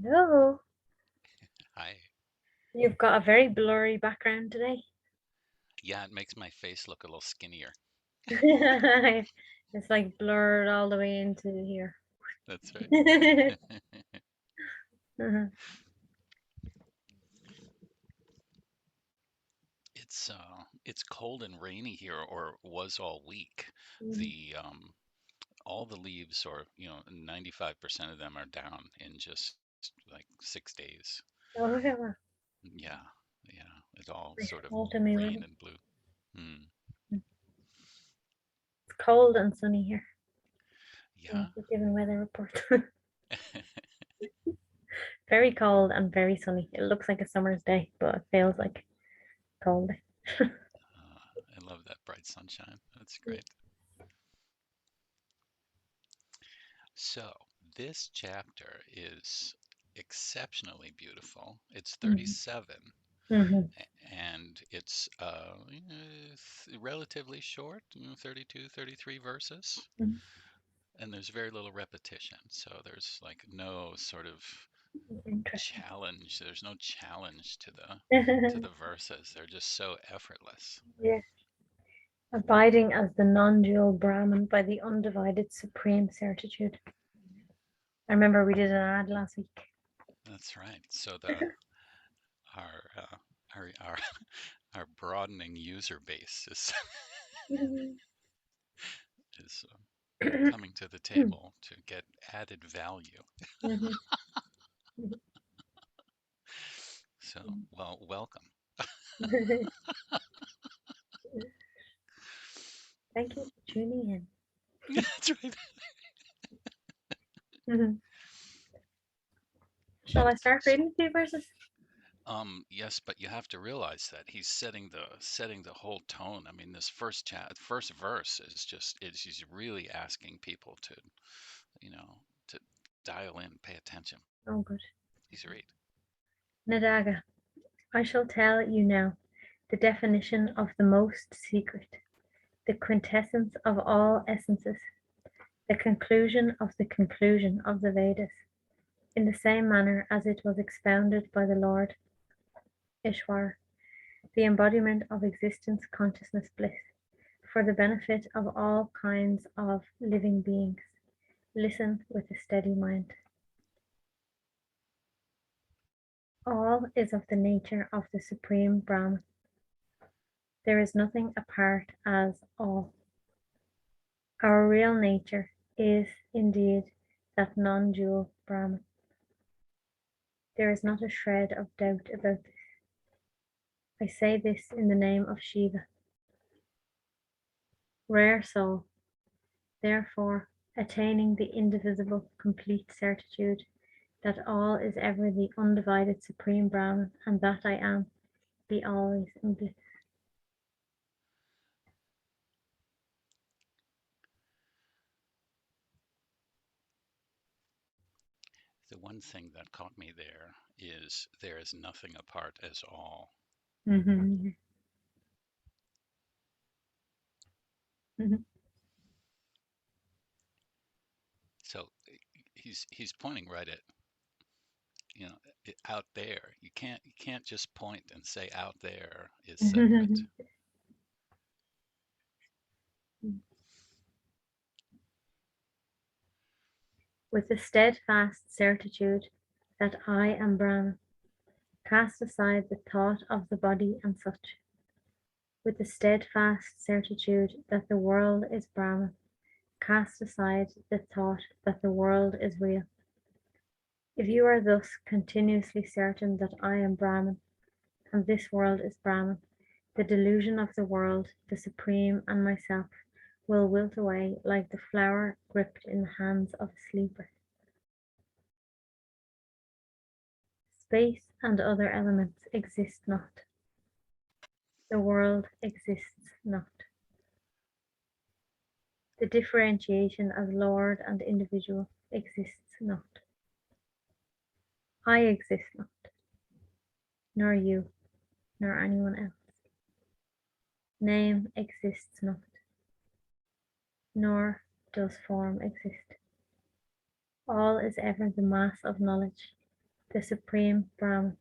Hello. Hi. You've got a very blurry background today. Yeah, it makes my face look a little skinnier. It's like blurred all the way into here. That's right. Uh-huh. It's cold and rainy here, or was all week. Mhm. The all the leaves, or 95% of them are down in just like 6 days. Oh, yeah. Yeah, yeah. It all Nice sort of autumny rained weather. and blew. Hmm. It's cold and sunny here. Yeah. The given weather report. Very cold and very sunny. It looks like a summer's day, but it feels like cold day. I love that bright sunshine. That's great. So, this chapter is exceptionally beautiful. It's Mhm. 37, Mhm. and it's relatively short, 32, 33 verses, Mhm. and there's very little repetition. So there's like no sort of Interesting. challenge. There's no challenge to the verses. They're just so effortless. Yeah. Abiding as the non-dual Brahman by the undivided supreme certitude. I remember we did an ad last week. That's right. So the our our our broadening user base is is coming to the table to get added value. Mhm. So, well, welcome. Thank you for tuning That's right. in. Shall I start So, reading a few verses? yes, but you have to realize that he's setting the whole tone. I mean, this first verse is he's really asking people to, you know, to dial in, pay attention. Oh, good. He's read. Nadaga, I shall tell you now the definition of the most secret, the quintessence of all essences, the conclusion of the Vedas, in the same manner as it was expounded by the Lord Ishwar, the embodiment of existence consciousness bliss, for the benefit of all kinds of living beings. Listen with a steady mind. All is of the nature of the Supreme Brahman. There is nothing apart as all. Our real nature is indeed that non-dual Brahman. There is not a shred of doubt about this. I say this in the name of Shiva. Rare soul, therefore, attaining the indivisible, complete certitude that all is ever the undivided Supreme Brahman, and that I am, be always in bliss. The one thing that caught me there is nothing apart as all. Mm-hmm. Mm-hmm. So he's pointing right at out there. You can't just point and say out there is separate. Mm-hmm. With the steadfast certitude that I am Brahman, cast aside the thought of the body and such. With the steadfast certitude that the world is Brahman, cast aside the thought that the world is real. If you are thus continuously certain that I am Brahman, and this world is Brahman, the delusion of the world, the supreme, and myself will wilt away like the flower gripped in the hands of a sleeper. Space and other elements exist not. The world exists not. The differentiation as Lord and individual exists not. I exist not, nor you, nor anyone else. Name exists not, nor does form exist. All is ever the mass of knowledge, the Supreme Brahman.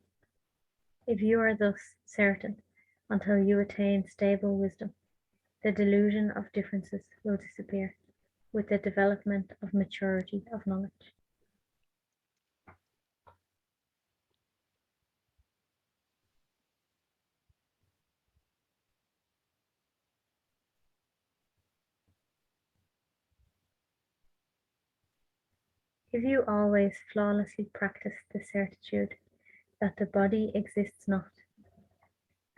If you are thus certain until you attain stable wisdom, the delusion of differences will disappear with the development of maturity of knowledge. If you always flawlessly practice the certitude that the body exists not,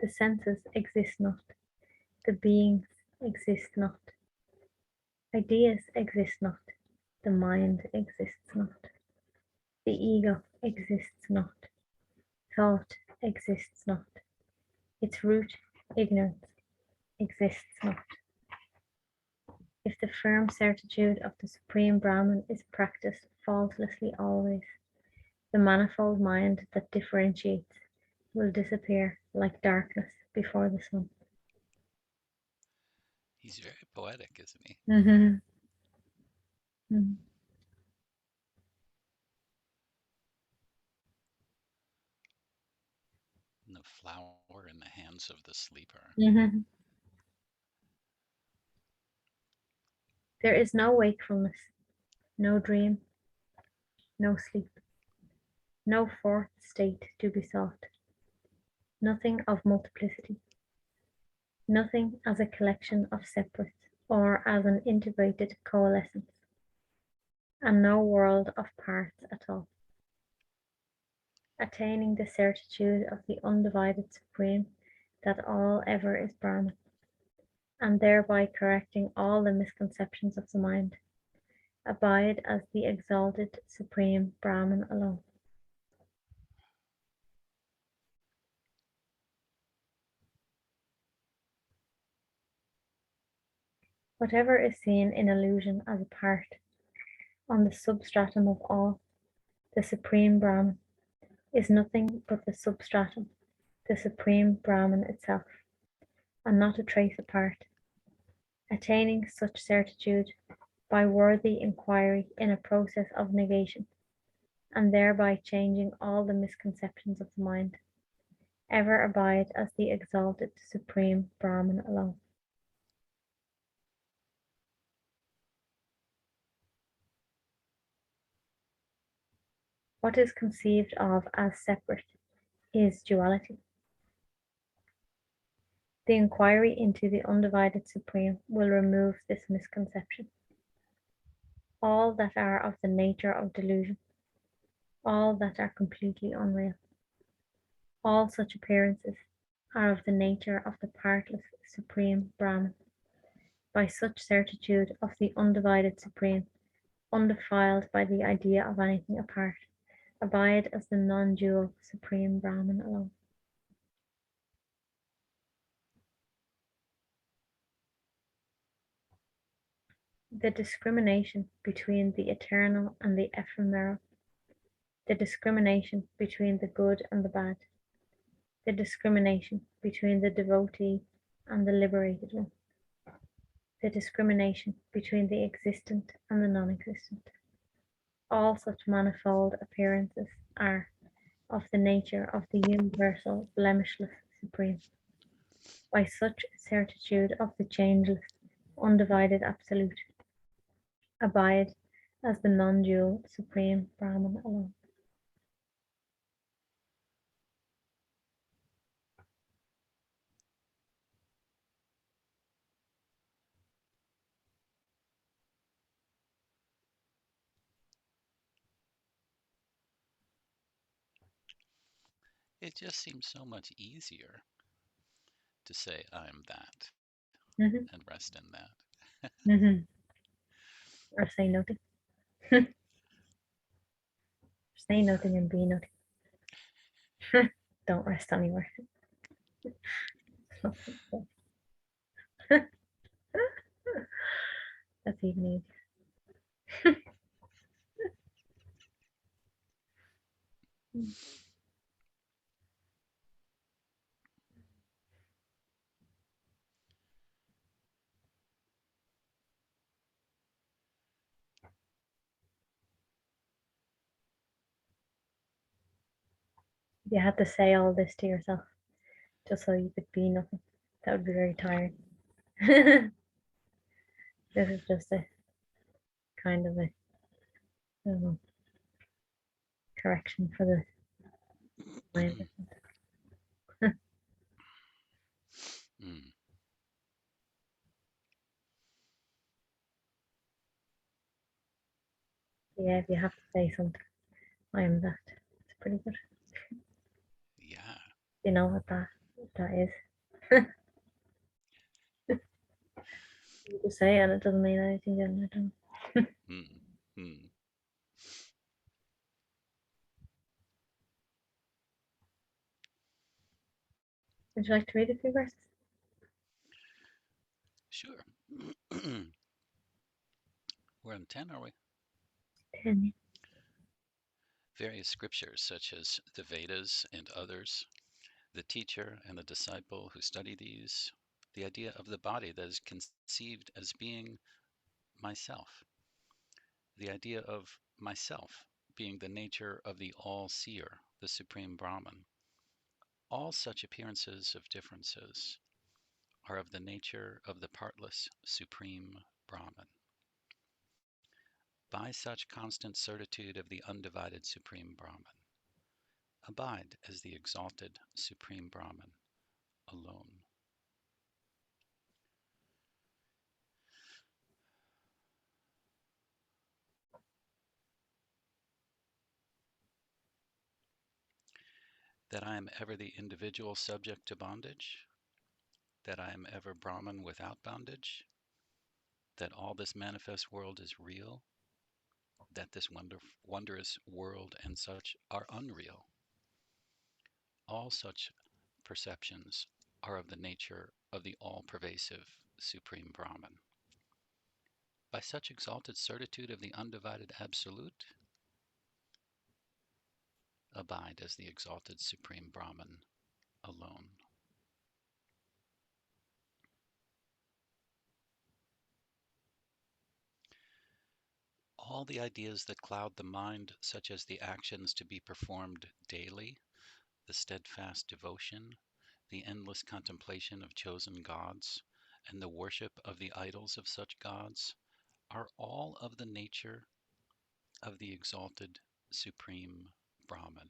the senses exist not, the beings exist not, ideas exist not, the mind exists not, the ego exists not, thought exists not, its root, ignorance, exists not. If the firm certitude of the Supreme Brahman is practiced faultlessly always, the manifold mind that differentiates will disappear like darkness before the sun. He's very poetic, isn't he? Mhm. Mhm. And the flower in the hands of the sleeper. Mhm. There is no wakefulness, no dream, no sleep, no fourth state to be sought, nothing of multiplicity, nothing as a collection of separates or as an integrated coalescence, and no world of parts at all. Attaining the certitude of the undivided Supreme, that all ever is Brahman, and thereby correcting all the misconceptions of the mind, abide as the exalted Supreme Brahman alone. Whatever is seen in illusion as a part, on the substratum of all, the Supreme Brahman, is nothing but the substratum, the Supreme Brahman itself, and not a trace apart. Attaining such certitude by worthy inquiry in a process of negation, and thereby changing all the misconceptions of the mind, ever abide as the exalted Supreme Brahman alone. What is conceived of as separate is duality. The inquiry into the undivided Supreme will remove this misconception. All that are of the nature of delusion, all that are completely unreal, all such appearances are of the nature of the partless Supreme Brahman. By such certitude of the undivided Supreme, undefiled by the idea of anything apart, abide as the non-dual Supreme Brahman alone. The discrimination between the eternal and the ephemeral, the discrimination between the good and the bad, the discrimination between the devotee and the liberated one, the discrimination between the existent and the non-existent. All such manifold appearances are of the nature of the universal blemishless Supreme. By such certitude of the changeless, undivided Absolute, abide as the non-dual Supreme Brahman alone. It just seems so much easier to say I'm that Mhm, and rest in that. mhm. Or say nothing. Say nothing and be nothing. Don't rest anywhere. That's even easier. If you had to say all this to yourself just so you could be nothing, that would be very tiring. This is just a kind of a know, correction for the mind. Mm. Yeah, if you have to say something, I am that. It's pretty good. Yeah. You know what that is. You just say it and it doesn't mean anything, then I don't. Mm. Mm. Would you like to read a few verses? Sure. We're on 10, are we? 10. Various scriptures, such as the Vedas and others, the teacher and the disciple who study these, the idea of the body that is conceived as being myself, the idea of myself being the nature of the all-seer, the supreme Brahman. All such appearances of differences are of the nature of the partless supreme Brahman. By such constant certitude of the undivided supreme Brahman, abide as the exalted supreme Brahman alone. That I am ever the individual subject to bondage, that I am ever Brahman without bondage, that all this manifest world is real, that this wondrous world and such are unreal. All such perceptions are of the nature of the all-pervasive Supreme Brahman. By such exalted certitude of the undivided Absolute, abide as the exalted Supreme Brahman alone. All the ideas that cloud the mind, such as the actions to be performed daily, the steadfast devotion, the endless contemplation of chosen gods, and the worship of the idols of such gods, are all of the nature of the exalted Supreme Brahman.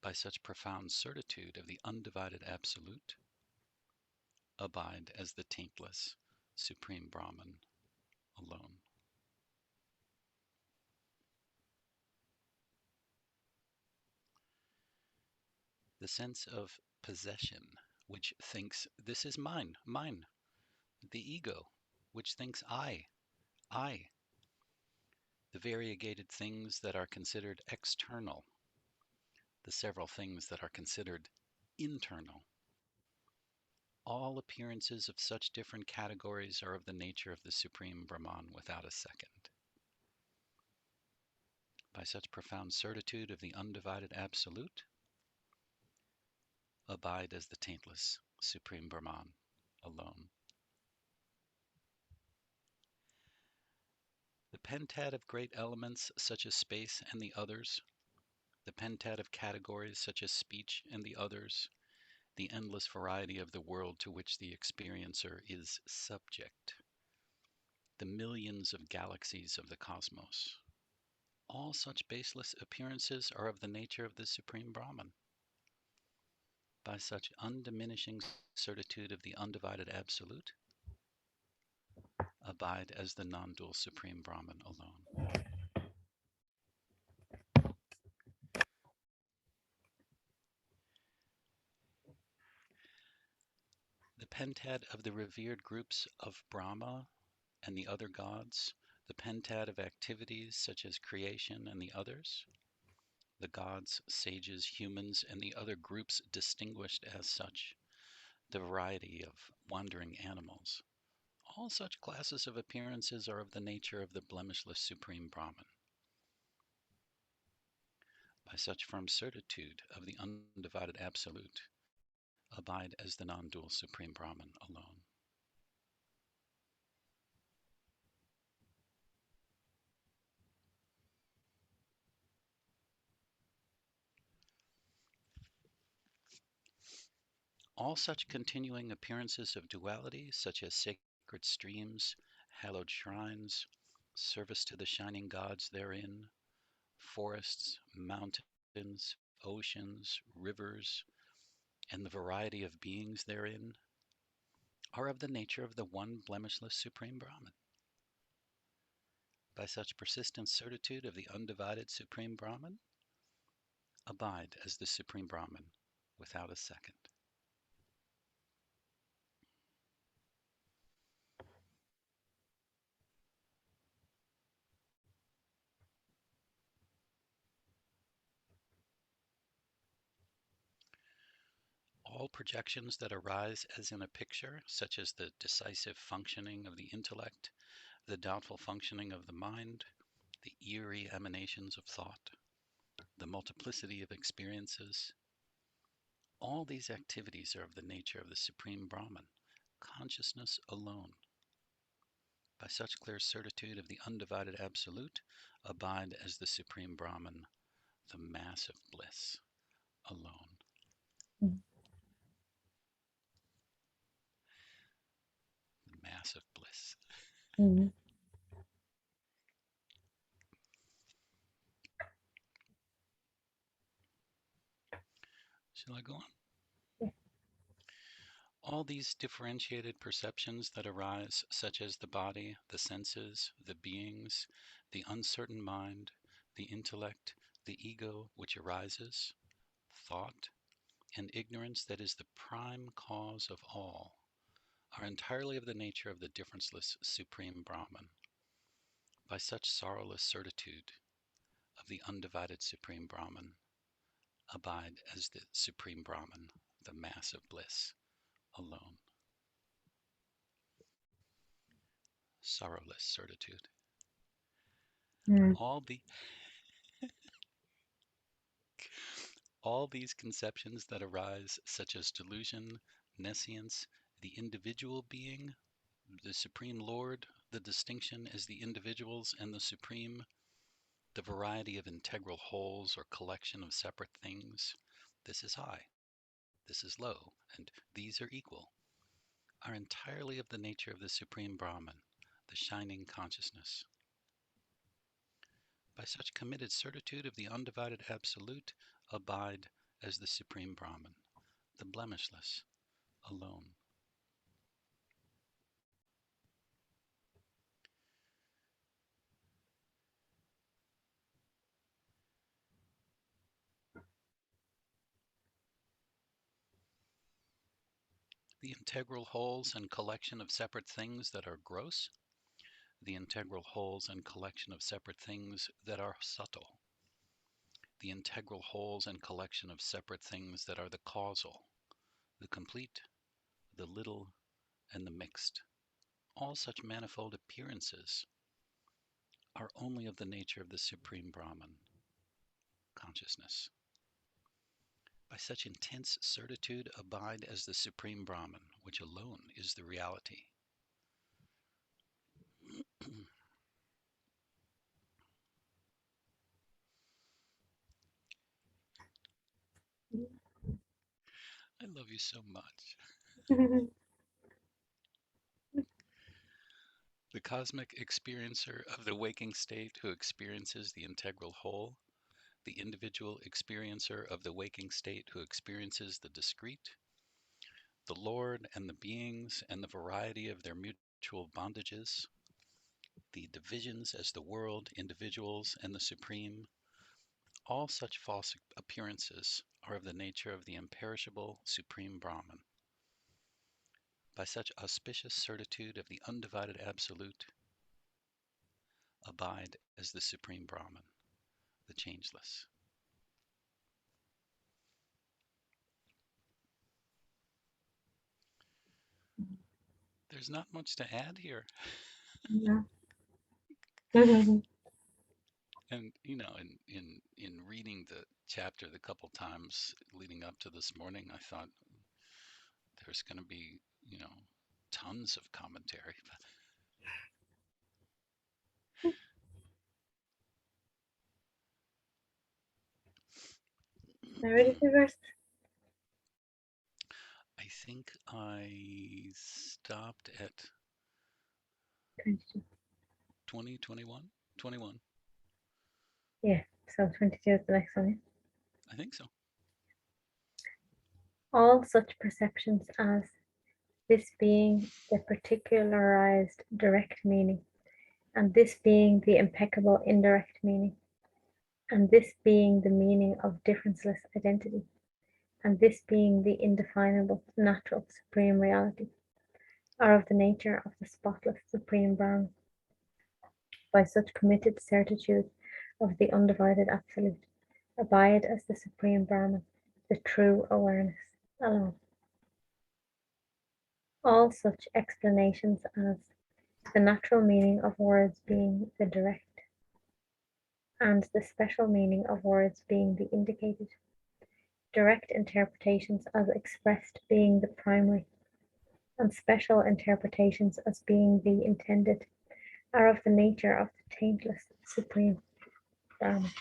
By such profound certitude of the undivided Absolute, abide as the taintless Supreme Brahman alone. The sense of possession, which thinks this is mine, mine. The ego, which thinks I. The variegated things that are considered external, the several things that are considered internal. All appearances of such different categories are of the nature of the Supreme Brahman without a second. By such profound certitude of the undivided Absolute, abide as the taintless Supreme Brahman alone. The pentad of great elements such as space and the others, the pentad of categories such as speech and the others, the endless variety of the world to which the experiencer is subject, the millions of galaxies of the cosmos. All such baseless appearances are of the nature of the Supreme Brahman. By such undiminishing certitude of the undivided Absolute, abide as the non-dual Supreme Brahman alone. The pentad of the revered groups of Brahma and the other gods, the pentad of activities such as creation and the others, the gods, sages, humans, and the other groups distinguished as such, the variety of wandering animals. All such classes of appearances are of the nature of the blemishless Supreme Brahman. By such firm certitude of the undivided Absolute, abide as the non-dual Supreme Brahman alone. All such continuing appearances of duality, such as sacred streams, hallowed shrines, service to the shining gods therein, forests, mountains, oceans, rivers, and the variety of beings therein, are of the nature of the one blemishless Supreme Brahman. By such persistent certitude of the undivided Supreme Brahman, abide as the Supreme Brahman without a second. All projections that arise as in a picture, such as the decisive functioning of the intellect, the doubtful functioning of the mind, the eerie emanations of thought, the multiplicity of experiences, all these activities are of the nature of the Supreme Brahman, consciousness alone. By such clear certitude of the undivided Absolute, abide as the Supreme Brahman, the mass of bliss alone. The mass of bliss. Mm. Shall I go on? Yeah. All these differentiated perceptions that arise, such as the body, the senses, the beings, the uncertain mind, the intellect, the ego which arises, thought, and ignorance that is the prime cause of all, are entirely of the nature of the differenceless Supreme Brahman. By such sorrowless certitude of the undivided Supreme Brahman, abide as the Supreme Brahman, the mass of bliss alone. Sorrowless certitude. Mm. All the all these conceptions that arise, such as delusion, nescience, the individual being, the Supreme Lord, the distinction as the individuals and the Supreme, the variety of integral wholes or collection of separate things, this is high, this is low, and these are equal, are entirely of the nature of the Supreme Brahman, the shining consciousness. By such committed certitude of the undivided Absolute, abide as the Supreme Brahman, the blemishless, alone. The integral wholes and collection of separate things that are gross, the integral wholes and collection of separate things that are subtle, the integral wholes and collection of separate things that are the causal, the complete, the little, and the mixed. All such manifold appearances are only of the nature of the Supreme Brahman, consciousness. By such intense certitude, abide as the Supreme Brahman, which alone is the reality. I love you so much. The cosmic experiencer of the waking state who experiences the integral whole, the individual experiencer of the waking state who experiences the discrete, the Lord and the beings and the variety of their mutual bondages, the divisions as the world, individuals, and the supreme, all such false appearances are of the nature of the imperishable Supreme Brahman. By such auspicious certitude of the undivided Absolute, abide as the Supreme Brahman, the changeless. There's not much to add here. Yeah. And in reading the chapter the couple times leading up to this morning, I thought there's going to be, tons of commentary. I ready to verse. I think I stopped at 22. 20, 21, 21. Yeah, so 22 is the next one. I think so. All such perceptions as this being the particularized direct meaning, and this being the impeccable indirect meaning, and this being the meaning of differenceless identity, and this being the indefinable natural supreme reality, are of the nature of the spotless supreme Brahman. By such committed certitude of the undivided absolute, abide as the supreme Brahman, the true awareness alone. All such explanations as the natural meaning of words being the direct, and the special meaning of words being the indicated, direct interpretations as expressed being the primary, and special interpretations as being the intended, are of the nature of the taintless supreme Brahman.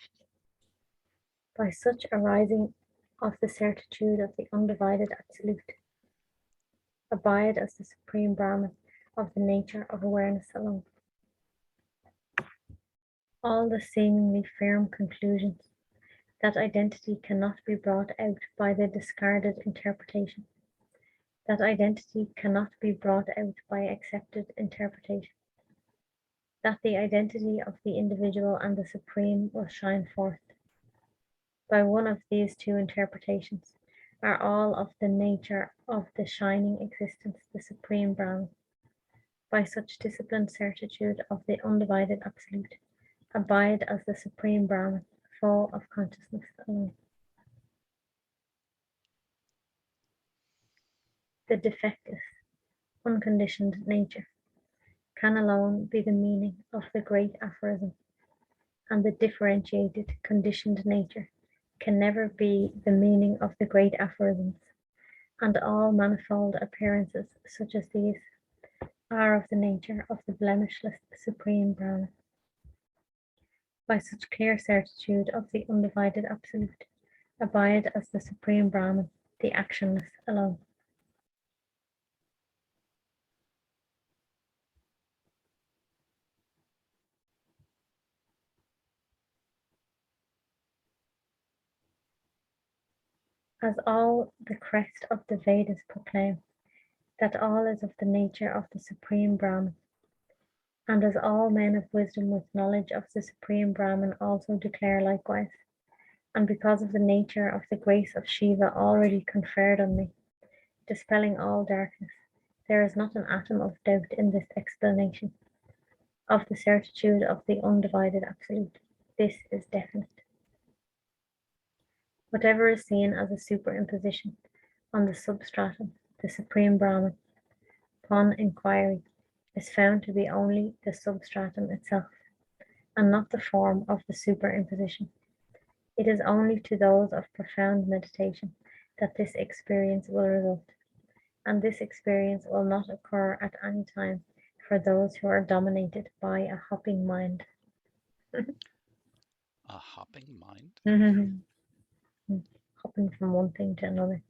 By such arising of the certitude of the undivided absolute, abide as the supreme Brahman of the nature of awareness alone. All the seemingly firm conclusions that identity cannot be brought out by the discarded interpretation, that identity cannot be brought out by accepted interpretation, that the identity of the individual and the supreme will shine forth by one of these two interpretations, are all of the nature of the shining existence, the supreme Brahman. By such disciplined certitude of the undivided absolute, abide as the supreme Brahman, full of consciousness alone. The defectless, unconditioned nature can alone be the meaning of the great aphorism, and the differentiated, conditioned nature can never be the meaning of the great aphorisms, and all manifold appearances such as these are of the nature of the blemishless supreme Brahman. By such clear certitude of the undivided absolute, abide as the supreme Brahman, the actionless alone. As all the crest of the Vedas proclaim, that all is of the nature of the supreme Brahman, and as all men of wisdom with knowledge of the supreme Brahman also declare likewise, and because of the nature of the grace of Shiva already conferred on me, dispelling all darkness, there is not an atom of doubt in this explanation of the certitude of the undivided absolute. This is definite. Whatever is seen as a superimposition on the substratum, the supreme Brahman, upon inquiry, is found to be only the substratum itself, and not the form of the superimposition. It is only to those of profound meditation that this experience will result, and this experience will not occur at any time for those who are dominated by a hopping mind. A hopping mind? Hopping from one thing to another.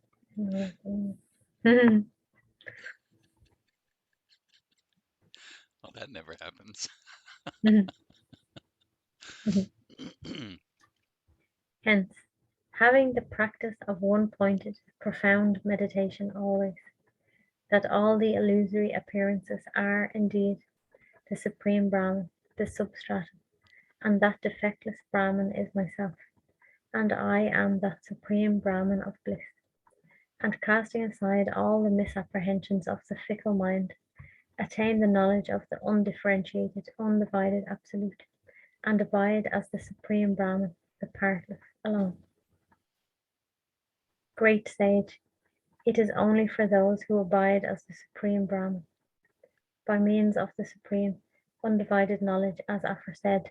Oh, that never happens. Hence, having the practice of one-pointed, profound meditation always, that all the illusory appearances are indeed the supreme Brahman, the substratum, and that defectless Brahman is myself, and I am that supreme Brahman of bliss, and casting aside all the misapprehensions of the fickle mind, attain the knowledge of the undifferentiated, undivided absolute, and abide as the supreme Brahman, the partless alone. Great sage, it is only for those who abide as the supreme Brahman, by means of the supreme, undivided knowledge, as aforesaid,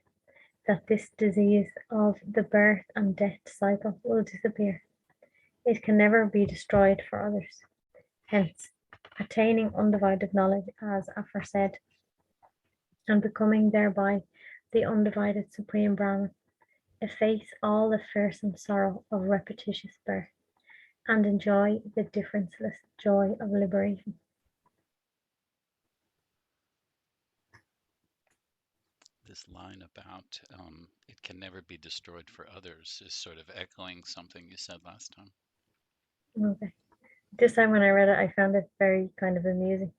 that this disease of the birth and death cycle will disappear. It can never be destroyed for others. Hence, attaining undivided knowledge, as aforesaid, and becoming thereby the undivided supreme Brahman, efface all the fearsome sorrow of repetitious birth, and enjoy the differenceless joy of liberation. This line about it can never be destroyed for others is sort of echoing something you said last time. Okay. This time when I read it, I found it very kind of amusing.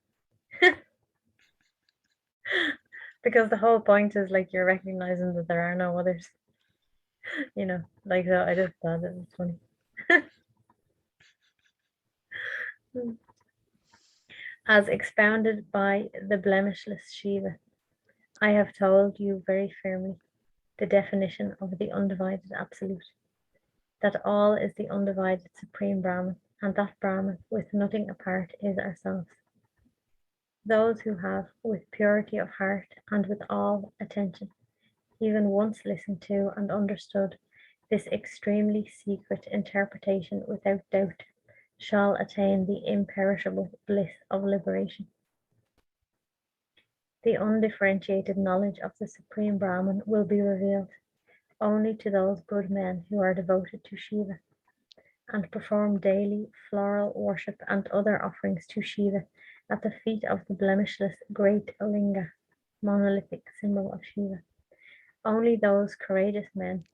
Because the whole point is like you're recognizing that there are no others. Like so I just thought it was funny. As expounded by the blemishless Shiva, I have told you very firmly the definition of the undivided absolute, that all is the undivided supreme Brahman, and that Brahman with nothing apart is ourselves. Those who have, with purity of heart and with all attention, even once listened to and understood this extremely secret interpretation without doubt, shall attain the imperishable bliss of liberation. The undifferentiated knowledge of the Supreme Brahman will be revealed only to those good men who are devoted to Shiva, and perform daily floral worship and other offerings to Shiva at the feet of the blemishless great Linga, monolithic symbol of Shiva. Only those courageous men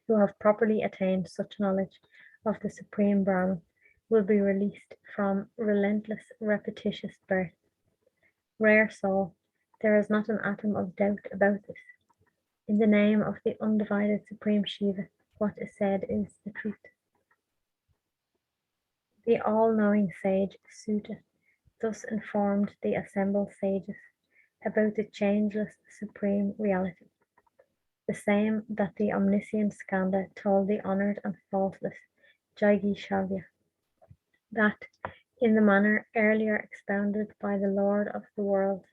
who have properly attained such knowledge of the Supreme Brahman will be released from relentless repetitious birth. Rare soul, there is not an atom of doubt about this. In the name of the undivided Supreme Shiva, what is said is the truth. The all-knowing sage Suta thus informed the assembled sages about the changeless supreme reality, the same that the omniscient Skanda told the honoured and faultless Jagi Shavya, that in the manner earlier expounded by the Lord of the world,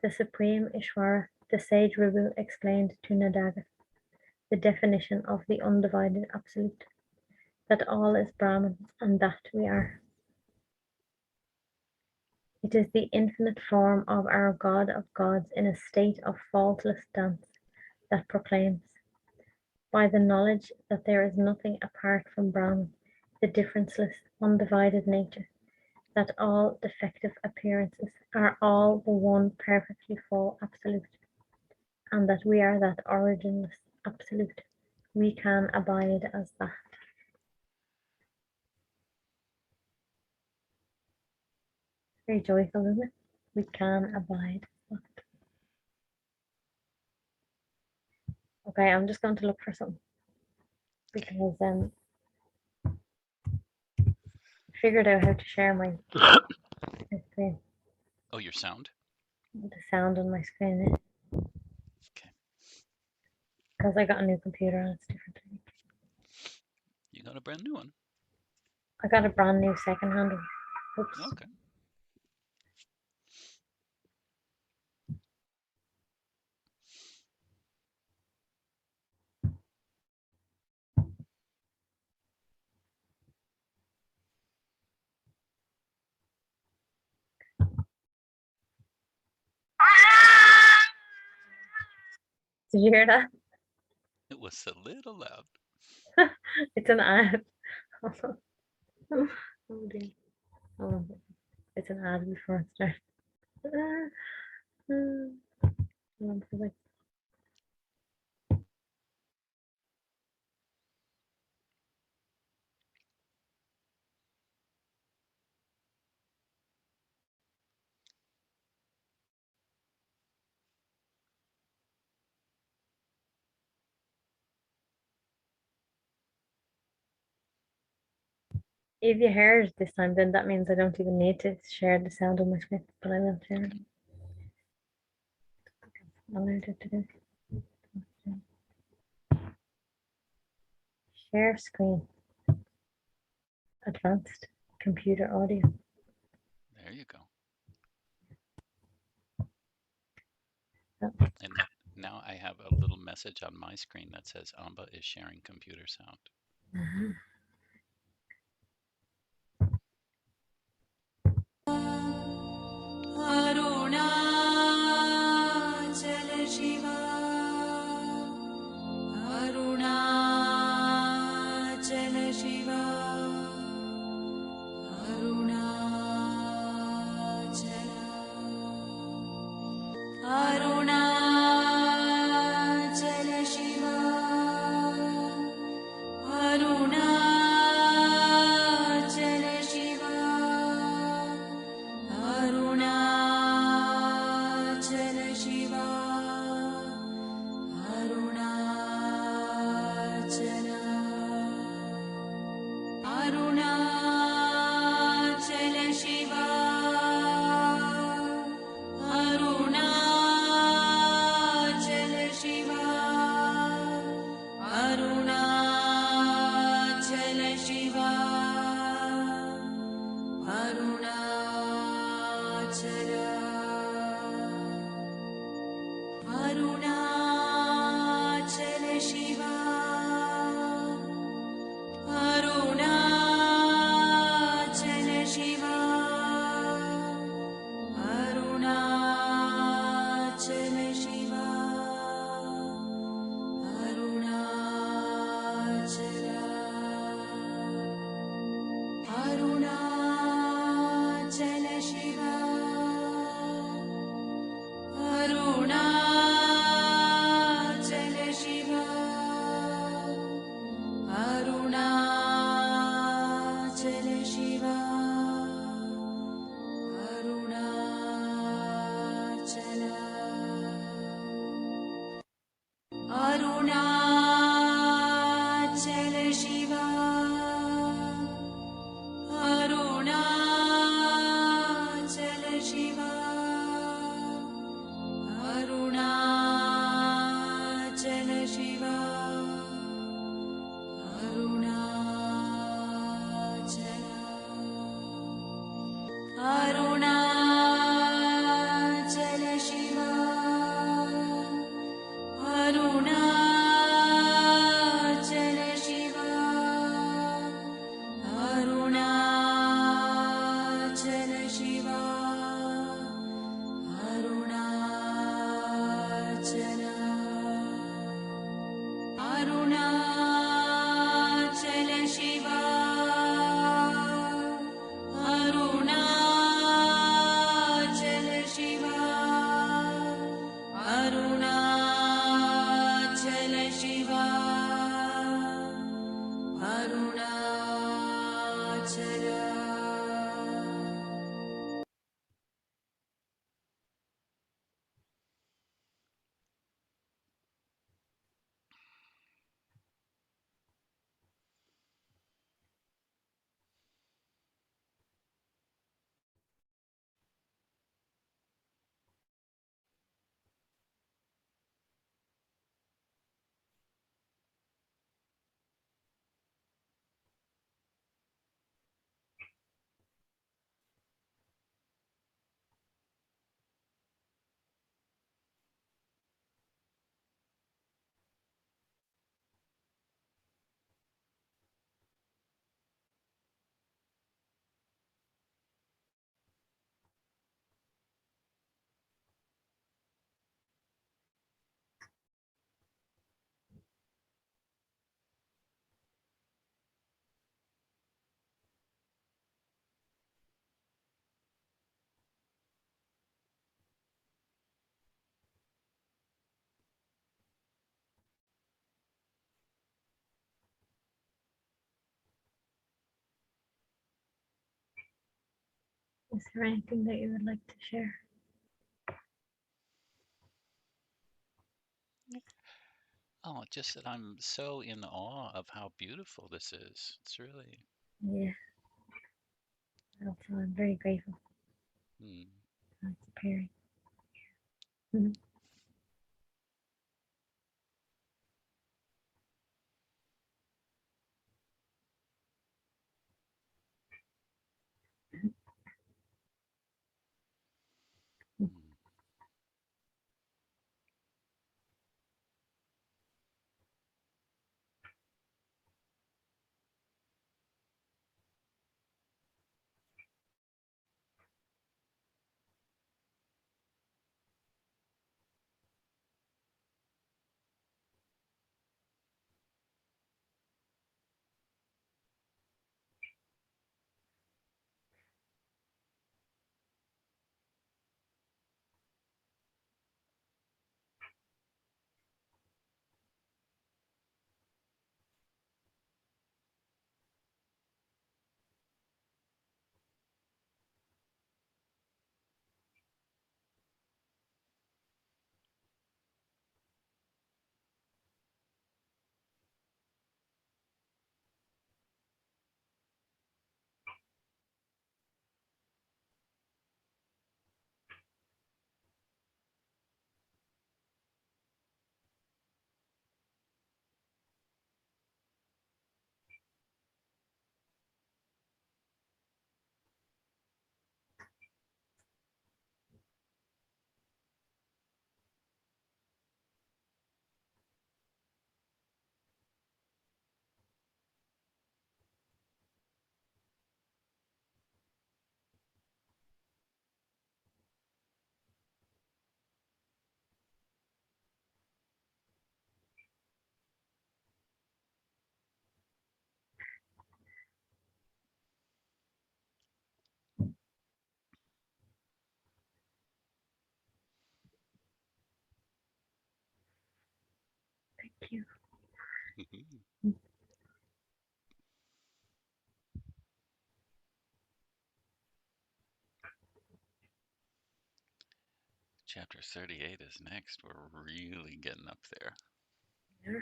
the supreme Ishvara, the sage Ribhu explained to Nadaga the definition of the undivided absolute, that all is Brahman and that we are. It is the infinite form of our God of gods in a state of faultless dance that proclaims, by the knowledge that there is nothing apart from Brahman, the differenceless, undivided nature, that all defective appearances are all the one perfectly full absolute, and that we are that originless absolute. We can abide as that. Very joyful, isn't it? We can abide as that. Okay, I'm just going to look for something because I figured out how to share my screen. Oh, your sound? The sound on my screen. Okay. Because I got a new computer and it's different. You got a brand new one? I got a brand new second-hand one. Oops. Okay. Did you hear that? It was a little loud. It's an ad. Oh dear. Oh, it's an ad before it starts. If you heard this time, then that means I don't even need to share the sound on my screen, but I will share it. I learned it to do. Share screen. Advanced computer audio. There you go. Oh. And now I have a little message on my screen that says Amba is sharing computer sound. Arunachal Shiva, Arunachal Shiva. Is there anything that you would like to share? Oh, just that I'm so in awe of how beautiful this is. It's really, Yeah, also I'm very grateful hmm. for its appearing. Mhm. Hmm. Thank you. Chapter 38 is next. We're really getting up there. Yeah.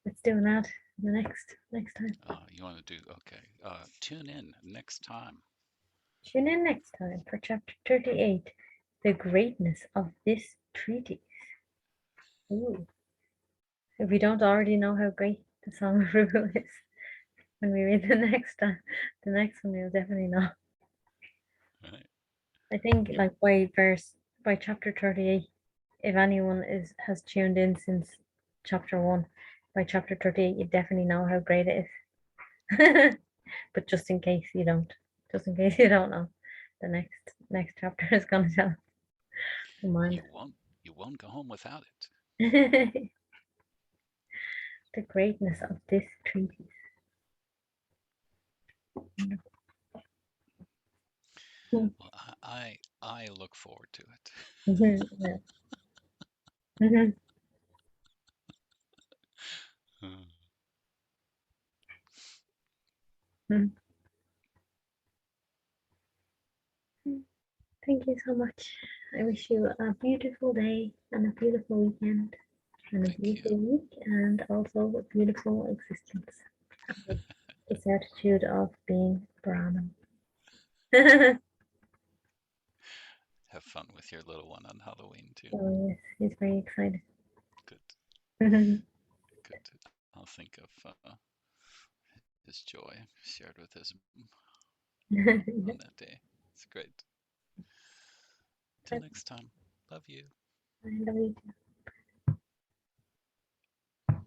Let's do that the next time. You want to do, okay. Tune in next time. Tune in next time for chapter 38, The Greatness of This Treaty. Ooh. If we don't already know how great the Song of Ribhu is, when we read the next time, the next one we'll definitely know. Right. I think You, like by chapter 38, if anyone has tuned in since chapter 1, by chapter 38 you definitely know how great it is. But just in case you don't know, the next chapter is gonna tell. Don't mind. you won't go home without it. The greatness of this treaty. Well, I look forward to it. Yeah. Mhm. Hmm. Thank you so much. I wish you a beautiful day and a beautiful weekend and a Thank you. beautiful week and also a beautiful existence. With the certitude of being Brahman. Have fun with your little one on Halloween too. So yes, he's very excited. Good, Yeah. good. I'll think of his joy shared with his mom on that day. It's great. Till next time. Love you. I love you too.